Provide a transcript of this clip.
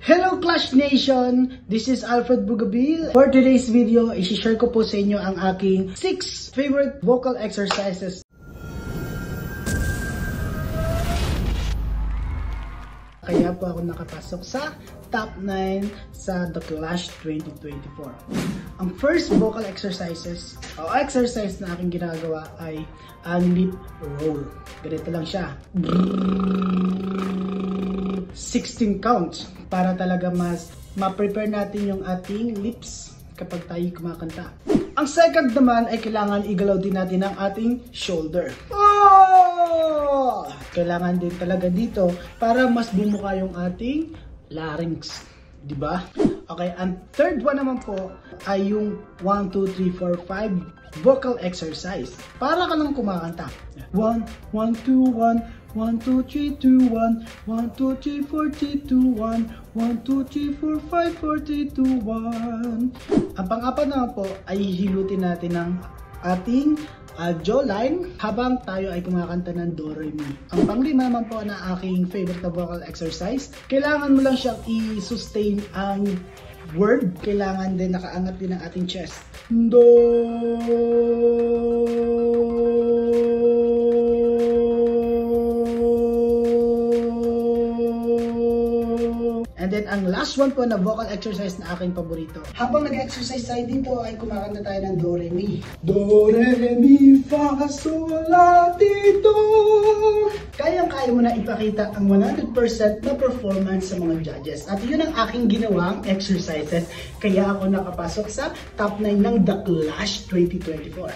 Hello Clash Nation! This is Alfred Bugabil. For today's video, i-share ko po sa inyo ang aking 6 favorite vocal exercises. Kaya po ako nakapasok sa top 9 sa The Clash 2024. Ang first vocal exercises o exercise na aking ginagawa ay ang lip roll. Ganito lang siya. 16 counts para talaga mas ma-prepare natin yung ating lips kapag tayo kumakanta. Ang second naman ay kailangan igalaw din natin ang ating shoulder. Kailangan din talaga dito para mas bumuka yung ating larynx. Diba? Okay, ang third one naman po ay yung 1, 2, 3, 4, 5 vocal exercise. Para ka lang kumakanta. 1, 1, 2, 1, 1, 2, 3, 2, 1, 1, 2, 3, 4, 3, 2, 1, 1, 2, 3, 4, 5, 4, 3, 2, 1. Ang pang-apat naman po ay hihilutin natin ng ating jawline habang tayo ay kumakanta ng Do, Re, Mi. Ang pang-lima naman po na aking favorite na vocal exercise, kailangan mo lang siyang i-sustain ang word. Kailangan din nakaangat din ang ating chest. Do. And then, ang last one po na vocal exercise na aking paborito. Habang nag-exercise tayo dito, ay kumakanta tayo ng Do, Re, Mi. Do, Re, Mi, Fa, Sol, La, Ti, Do. Kayang-kaya mo na ipakita ang 100% na performance sa mga judges. At yun ang aking ginawang exercises. Kaya ako nakapasok sa top 9 ng The Clash 2024.